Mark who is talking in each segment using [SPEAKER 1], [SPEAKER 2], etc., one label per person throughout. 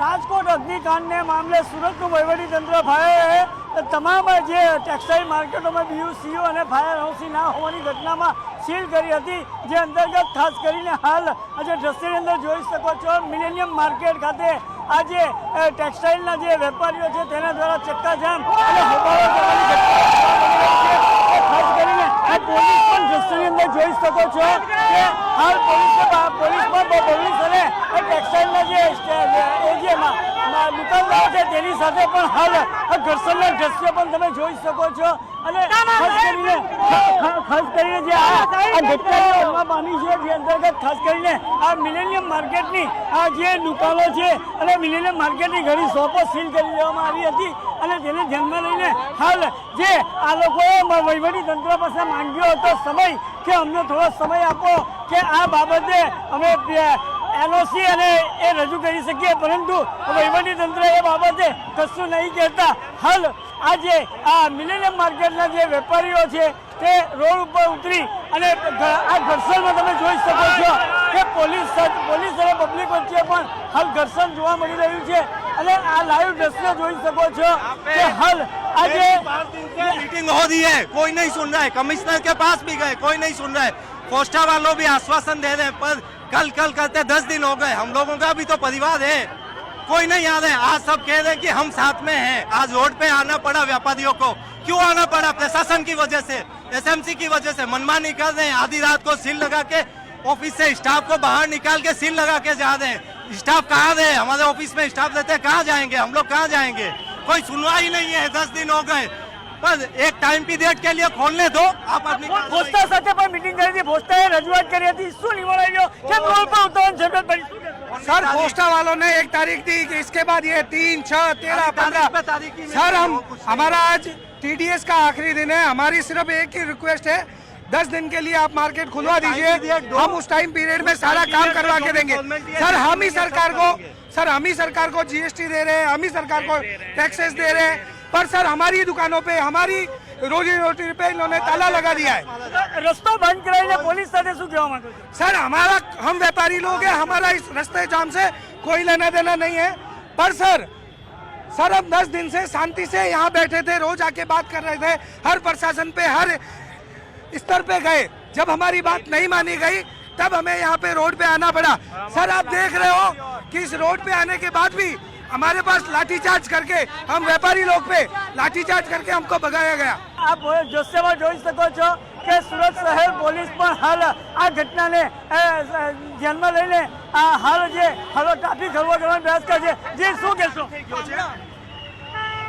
[SPEAKER 1] રાજકોટ અગ્નિકાંડને મામલે સુરતનું વહીવટીતંત્ર ફાયર તમામ જે ટેક્સટાઇલ માર્કેટોમાં બીયુસીઓ અને ફાયર હાઉસી ના હોવાની ઘટનામાં સીલ કરી હતી, જે અંતર્ગત ખાસ કરીને હાલ આજે દ્રશ્યની અંદર જોઈ શકો છો મિલેનિયમ માર્કેટ ખાતે આજે ટેક્સટાઇલના જે વેપારીઓ છે તેના દ્વારા ચક્કાજામ અને હોબાળો કરવાની ઘટના ખાસ કરીને પોલીસ પણ દ્રશ્યની અંદર જોઈ શકો છો કે હાલ પોલીસમાં પોલીસ અને ટેક્સટાઇલના જે દુકાનદારો છે તેની સાથે પણ હાલ ઘર્ષણના દ્રશ્યો પણ તમે જોઈ શકો છો અને ખાસ કરીને જે આ ઘટના પામી છે જે અંતર્ગત ખાસ કરીને આ મિલેનિયમ માર્કેટની આ જે દુકાનો છે અને મિલેનિયમ માર્કેટની ઘણી શોપો સીલ કરી દેવામાં આવી હતી અને તેને ધ્યાનમાં લઈને હાલ જે આ લોકોએ વહીવટીતંત્ર પાસે માંગ્યો હતો સમય કે અમને થોડો સમય આપો કે આ બાબતે અમે એનઓસી અને એ રજૂ કરી શકીએ, પરંતુ વહીવટીતંત્ર એ બાબતે કશું નહીં કહેતા હાલ આજે આ મિલેનિયમ માર્કેટના જે વેપારીઓ છે તે રોડ ઉપર ઉતરી અને આ ઘર્ષણમાં તમે જોઈ શકો છો કે પોલીસ અને પબ્લિક વચ્ચે પણ હાલ ઘર્ષણ જોવા મળી રહ્યું છે અને આ લાઈવ દ્રશ્ય જોઈ શકો છો કે હાલ આજે
[SPEAKER 2] मीटिंग हो रही है, कोई नहीं सुन रहा है। कमिश्नर के पास भी गए, कोई नहीं सुन रहा है। पोस्टा वालों भी आश्वासन दे रहे हैं, पर कल करते 10 दिन हो गए। हम लोगों का भी तो परिवार है, कोई नहीं आ रहे। आज सब कह रहे हैं कि हम साथ में हैं। आज रोड पे आना पड़ा व्यापारियों को। क्यों आना पड़ा? प्रशासन की वजह से, एसएमसी की वजह से मनमानी कर रहे हैं। आधी रात को सील लगा के ऑफिस से स्टाफ को बाहर निकाल के सील लगा के जा रहे हैं। स्टाफ कहाँ रहे? हमारे ऑफिस में स्टाफ रहते हैं, कहाँ जाएंगे हम लोग? कहाँ जाएंगे? कोई सुनवाई नहीं है। 10 दिन हो गए, पर एक टाइम पीरियड के लिए खोलने दो। आप अपनी
[SPEAKER 1] પોસ્ટા સાથે પણ મીટિંગ કરી હતી, પોસ્ટાએ રજૂઆત કરી હતી, શું નિર્ણય આવ્યો કે રોડ પર ઉતરવાની જરૂરત પડી?
[SPEAKER 3] सर पोस्टा वालों ने एक तारीख दी कि इसके बाद ये 3, 6, 13, 15 सर हमारा आज टीडीएस का आखिरी दिन है। हमारी सिर्फ एक ही रिक्वेस्ट है, 10 दिन के लिए आप मार्केट खुलवा दीजिए। हम उस टाइम पीरियड में सारा काम करवा के देंगे। सर हम ही सरकार को जीएसटी दे रहे हैं, हम ही सरकार को टैक्सेस दे रहे हैं, पर सर हमारी दुकानों पे हमारी रोजी रोटी पे इन्होंने ताला लगा दिया है।
[SPEAKER 1] રસ્તો બંધ કરાવીને પોલીસ સાથે શું કહેવા માંગો છો?
[SPEAKER 3] सर हमारा हम व्यापारी लोग हैं, हमारा इस रास्ते जाम से कोई लेना देना नहीं है, पर सर हम 10 दिन से शांति से यहाँ बैठे थे, रोज आके बात कर रहे थे, हर प्रशासन पे हर स्तर पे गए। जब हमारी बात नहीं मानी गई तब हमें यहाँ पे रोड पे आना पड़ा। सर आप देख रहे हो कि इस रोड पे आने के बाद भी हमारे पास लाठीचार्ज करके, हम व्यापारी लोग पे लाठीचार्ज करके हमको भगाया गया।
[SPEAKER 1] આપ દ્રશ્યમાં જોઈ શકો છો કે સુરત શહેર પોલીસ પણ હાલ આ ઘટનાને ધ્યાનમાં લઈને હાલ ટ્રાફિક હળવો કરવાનો પ્રયાસ કરે છે। જે શું કહેશો?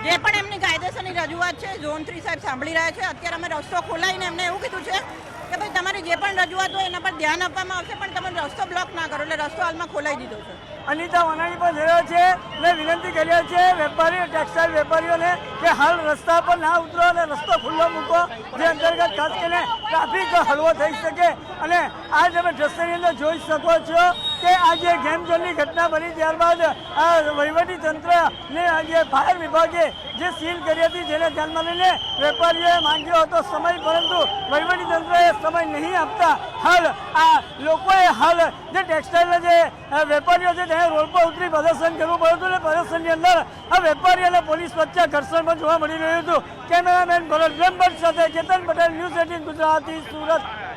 [SPEAKER 4] જે પણ એમની કાયદેસરની રજૂઆત છે ઝોન 3 સાહેબ સાંભળી રહ્યા છે। અત્યારે અમે રસ્તો ખોલાવીને એમને એવું કીધું છે કે ભાઈ તમારી જે પણ રજૂઆત હોય એના પર ધ્યાન આપવામાં આવશે, પણ તમે રસ્તો બ્લોક ના કરો, એટલે રસ્તો હાલમાં ખોલાવી દીધો છે।
[SPEAKER 1] અનિતા વનાણી પણ જઈ રહ્યા છે અને વિનંતી કરી છે વેપારીઓ, ટેક્સટાઇલ વેપારીઓને કે હાલ રસ્તા પર ના ઉતરો અને રસ્તો ખુલ્લો મૂકો, જે અંતર્ગત ખાસ કરીને ટ્રાફિક હળવો થઈ શકે। અને આ તમે દ્રશ્યની અંદર જોઈ શકો છો કે આ જે ગેમ ઝોનની ઘટના બની ત્યારબાદ આ વહીવટીતંત્રને આજે ફાયર વિભાગે જે સીલ કરી હતી, જેને ધ્યાનમાં લઈને વેપારીઓએ માંગ્યો હતો સમય, પરંતુ વહીવટીતંત્રએ સમય નહીં આપતા હાલ આ લોકોએ હાલ જે ટેક્સટાઇલના જે વેપારીઓ છે તેને રોડ પર ઉતરી પ્રદર્શન કરવું પડ્યું હતું અને પ્રદર્શનની અંદર આ વેપારી અને પોલીસ વચ્ચે ઘર્ષણ પણ જોવા મળી રહ્યું હતું। કેમેરામેન ભરત બ્રહ્મભટ્ટ સાથે કેતન પટેલ, ન્યૂઝ 18 ગુજરાતી, સુરત।